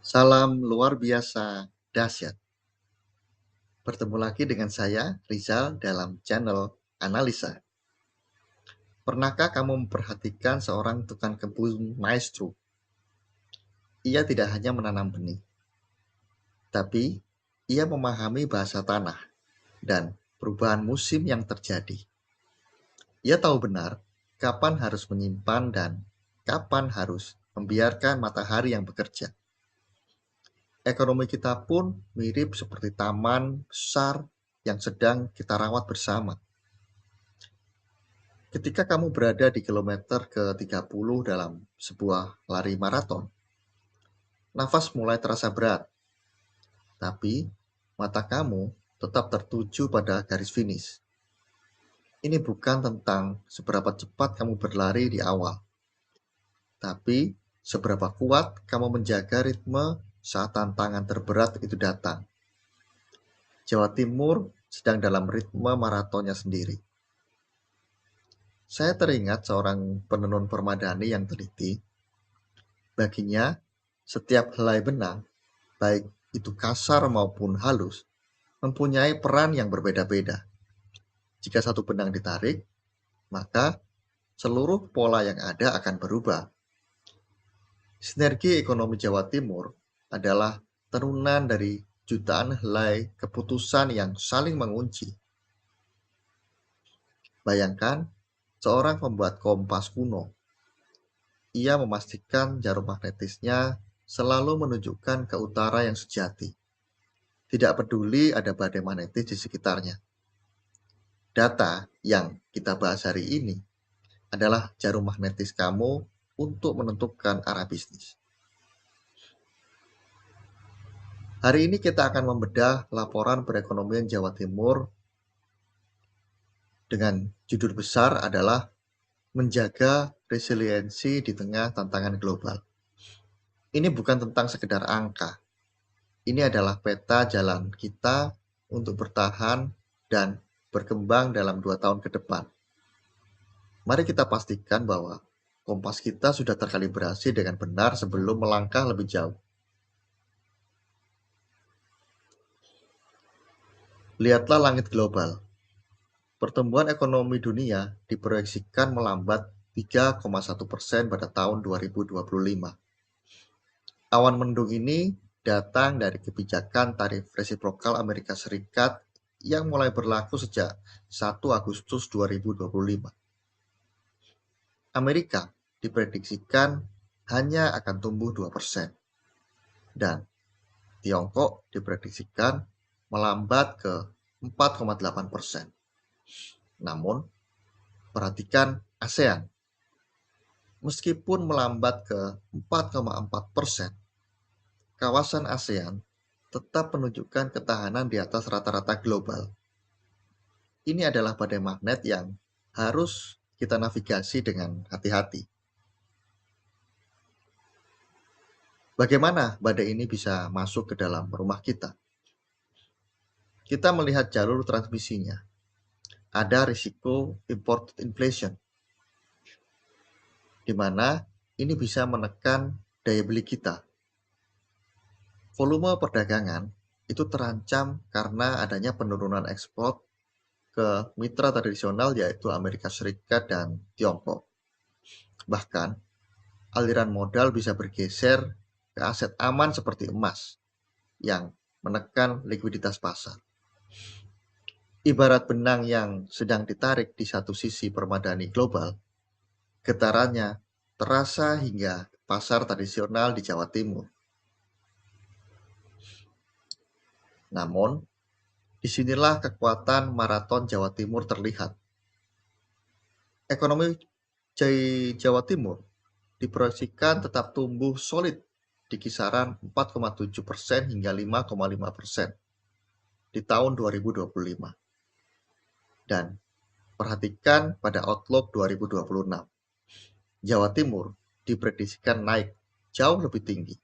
Salam luar biasa dahsyat. Bertemu lagi dengan saya, Rizal, dalam channel Analisa. Pernahkah kamu memperhatikan seorang tukang kebun maestro? Ia tidak hanya menanam benih, tapi ia memahami bahasa tanah dan perubahan musim yang terjadi. Ia tahu benar kapan harus menyimpan dan kapan harus membiarkan matahari yang bekerja. Ekonomi kita pun mirip seperti taman besar yang sedang kita rawat bersama. Ketika kamu berada di kilometer ke-30 dalam sebuah lari maraton, nafas mulai terasa berat, tapi mata kamu tetap tertuju pada garis finish. Ini bukan tentang seberapa cepat kamu berlari di awal, tapi seberapa kuat kamu menjaga ritme saat tantangan terberat itu datang. Jawa Timur sedang dalam ritme maratonnya sendiri. Saya teringat seorang penenun permadani yang teliti. Baginya, setiap helai benang, baik itu kasar maupun halus, mempunyai peran yang berbeda-beda. Jika satu benang ditarik, maka seluruh pola yang ada akan berubah. Sinergi ekonomi Jawa Timur adalah terunan dari jutaan helai keputusan yang saling mengunci. Bayangkan seorang pembuat kompas kuno. Ia memastikan jarum magnetisnya selalu menunjukkan ke utara yang sejati. Tidak peduli ada badai magnetis di sekitarnya. Data yang kita bahas hari ini adalah jarum magnetis kamu untuk menentukan arah bisnis. Hari ini kita akan membedah laporan perekonomian Jawa Timur dengan judul besar adalah menjaga resiliensi di tengah tantangan global. Ini bukan tentang sekedar angka. Ini adalah peta jalan kita untuk bertahan dan berkembang dalam 2 tahun ke depan. Mari kita pastikan bahwa kompas kita sudah terkalibrasi dengan benar sebelum melangkah lebih jauh. Lihatlah langit global. Pertumbuhan ekonomi dunia diproyeksikan melambat 3,1% pada tahun 2025. Awan mendung ini datang dari kebijakan tarif resiprokal Amerika Serikat yang mulai berlaku sejak 1 Agustus 2025. Amerika diprediksikan hanya akan tumbuh 2%, dan Tiongkok diprediksikan melambat ke 4,8%. Namun, perhatikan ASEAN. Meskipun melambat ke 4,4%, kawasan ASEAN tetap menunjukkan ketahanan di atas rata-rata global. Ini adalah badai magnet yang harus kita navigasi dengan hati-hati. Bagaimana badai ini bisa masuk ke dalam rumah kita? Kita melihat jalur transmisinya. Ada risiko imported inflation, di mana ini bisa menekan daya beli kita. Volume perdagangan itu terancam karena adanya penurunan ekspor ke mitra tradisional yaitu Amerika Serikat dan Tiongkok. Bahkan, aliran modal bisa bergeser ke aset aman seperti emas yang menekan likuiditas pasar. Ibarat benang yang sedang ditarik di satu sisi permadani global, getarannya terasa hingga pasar tradisional di Jawa Timur. Namun, disinilah kekuatan maraton Jawa Timur terlihat. Ekonomi Jawa Timur diproyeksikan tetap tumbuh solid di kisaran 4,7% hingga 5,5% di tahun 2025. Dan perhatikan pada outlook 2026. Jawa Timur diprediksikan naik jauh lebih tinggi,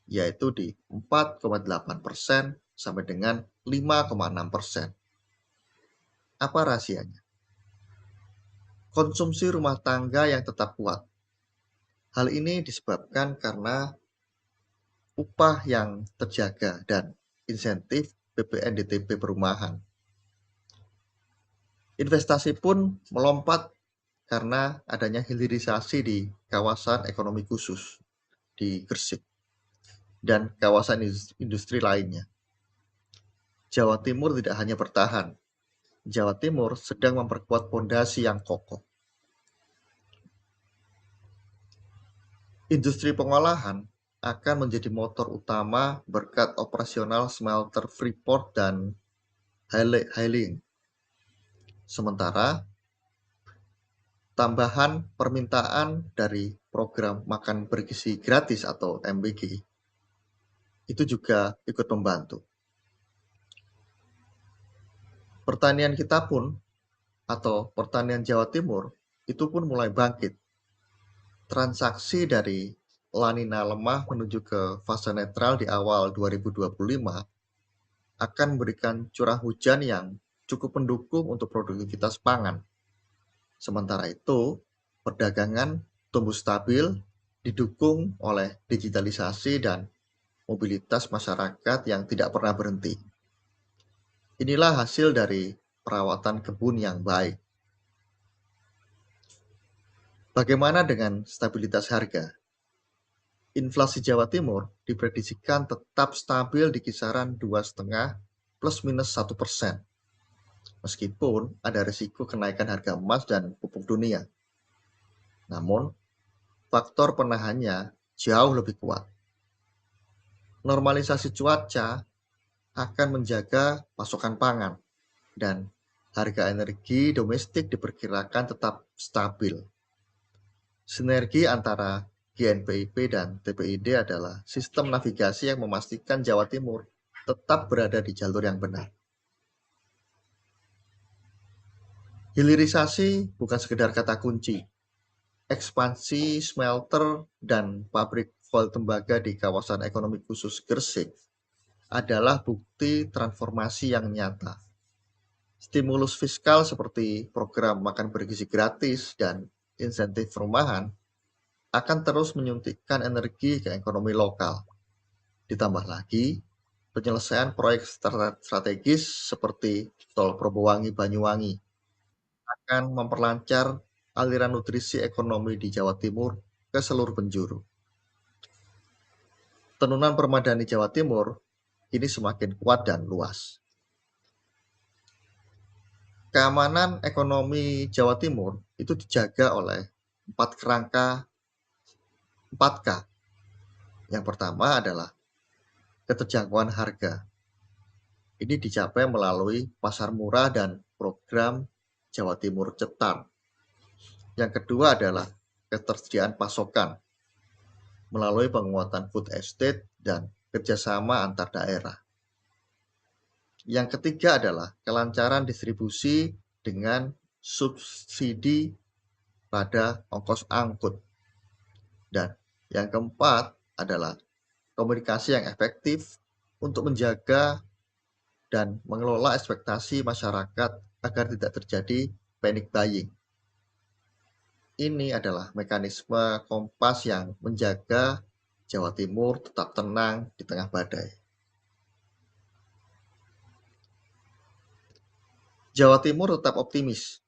yaitu di 4,8% sampai dengan 5,6%. Apa rahasianya? Konsumsi rumah tangga yang tetap kuat. Hal ini disebabkan karena upah yang terjaga, dan insentif PPNDTP perumahan. Investasi pun melompat karena adanya hilirisasi di kawasan ekonomi khusus di Gresik dan kawasan industri lainnya. Jawa Timur tidak hanya bertahan, Jawa Timur sedang memperkuat fondasi yang kokoh. Industri pengolahan akan menjadi motor utama berkat operasional smelter Freeport dan Hailing. Sementara tambahan permintaan dari program makan bergizi gratis atau MBG itu juga ikut membantu. Pertanian kita pun atau pertanian Jawa Timur itu pun mulai bangkit. Transaksi dari La Nina lemah menuju ke fase netral di awal 2025 akan memberikan curah hujan yang cukup mendukung untuk produktivitas pangan. Sementara itu, perdagangan tumbuh stabil didukung oleh digitalisasi dan mobilitas masyarakat yang tidak pernah berhenti. Inilah hasil dari perawatan kebun yang baik. Bagaimana dengan stabilitas harga? Inflasi Jawa Timur diprediksikan tetap stabil di kisaran 2,5 plus minus 1%, meskipun ada risiko kenaikan harga emas dan pupuk dunia. Namun, faktor penahannya jauh lebih kuat. Normalisasi cuaca akan menjaga pasokan pangan, dan harga energi domestik diperkirakan tetap stabil. Sinergi antara GNPIP dan TPID adalah sistem navigasi yang memastikan Jawa Timur tetap berada di jalur yang benar. Hilirisasi bukan sekedar kata kunci. Ekspansi smelter dan pabrik fuel tembaga di kawasan ekonomi khusus Gresik adalah bukti transformasi yang nyata. Stimulus fiskal seperti program makan bergizi gratis dan insentif perumahan akan terus menyuntikkan energi ke ekonomi lokal. Ditambah lagi, penyelesaian proyek strategis seperti Tol Probowangi-Banyuwangi akan memperlancar aliran nutrisi ekonomi di Jawa Timur ke seluruh penjuru. Tenunan permadani Jawa Timur ini semakin kuat dan luas. Keamanan ekonomi Jawa Timur itu dijaga oleh 4K. Yang pertama adalah keterjangkauan harga. Ini dicapai melalui pasar murah dan program Jawa Timur Cetar. Yang kedua adalah ketersediaan pasokan melalui penguatan food estate dan kerjasama antar daerah. Yang ketiga adalah kelancaran distribusi dengan subsidi pada ongkos angkut. Dan yang keempat adalah komunikasi yang efektif untuk menjaga dan mengelola ekspektasi masyarakat agar tidak terjadi panic buying. Ini adalah mekanisme kompas yang menjaga Jawa Timur tetap tenang di tengah badai. Jawa Timur tetap optimis.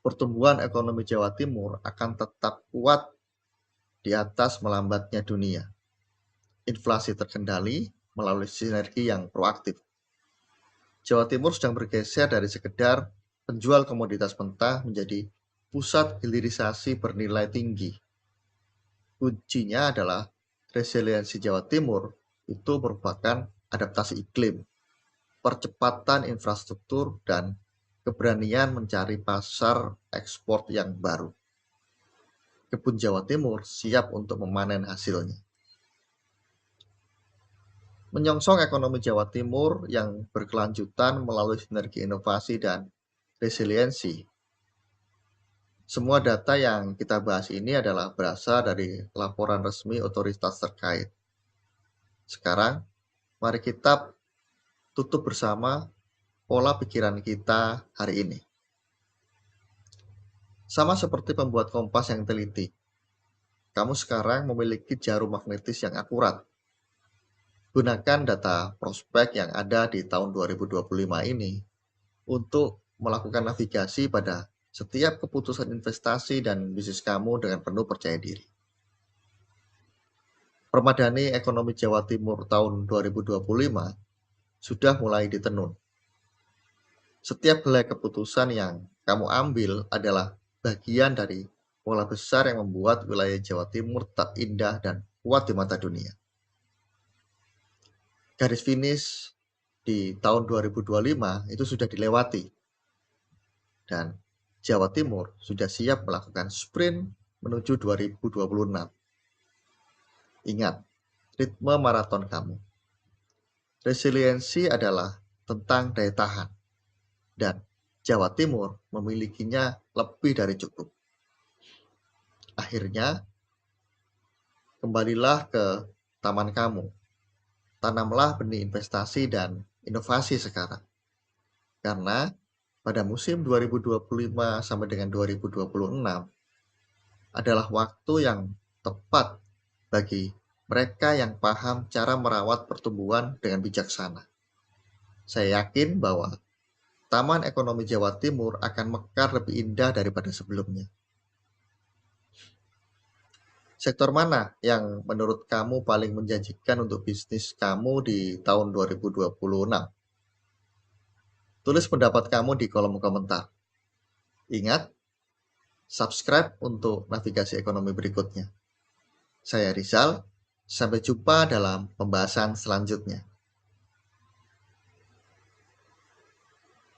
Pertumbuhan ekonomi Jawa Timur akan tetap kuat di atas melambatnya dunia. Inflasi terkendali melalui sinergi yang proaktif. Jawa Timur sedang bergeser dari sekedar penjual komoditas mentah menjadi pusat hilirisasi bernilai tinggi. Kuncinya adalah resiliensi Jawa Timur itu merupakan adaptasi iklim, percepatan infrastruktur, dan keberanian mencari pasar ekspor yang baru. Kebun Jawa Timur siap untuk memanen hasilnya. Menyongsong ekonomi Jawa Timur yang berkelanjutan melalui sinergi inovasi dan resiliensi. Semua data yang kita bahas ini adalah berasal dari laporan resmi otoritas terkait. Sekarang, mari kita tutup bersama pola pikiran kita hari ini. Sama seperti pembuat kompas yang teliti, kamu sekarang memiliki jarum magnetis yang akurat. Gunakan data prospek yang ada di tahun 2025 ini untuk melakukan navigasi pada setiap keputusan investasi dan bisnis kamu dengan penuh percaya diri. Permadani ekonomi Jawa Timur tahun 2025 sudah mulai ditenun. Setiap helai keputusan yang kamu ambil adalah bagian dari pola besar yang membuat wilayah Jawa Timur tak indah dan kuat di mata dunia. Garis finish di tahun 2025 itu sudah dilewati dan Jawa Timur sudah siap melakukan sprint menuju 2026. Ingat, ritme maraton kamu. Resiliensi adalah tentang daya tahan, dan Jawa Timur memilikinya lebih dari cukup. Akhirnya, kembalilah ke taman kamu. Tanamlah benih investasi dan inovasi sekarang. Karena pada musim 2025 sampai dengan 2026 adalah waktu yang tepat bagi mereka yang paham cara merawat pertumbuhan dengan bijaksana. Saya yakin bahwa Taman Ekonomi Jawa Timur akan mekar lebih indah daripada sebelumnya. Sektor mana yang menurut kamu paling menjanjikan untuk bisnis kamu di tahun 2026? Tulis pendapat kamu di kolom komentar. Ingat, subscribe untuk navigasi ekonomi berikutnya. Saya Rizal, sampai jumpa dalam pembahasan selanjutnya.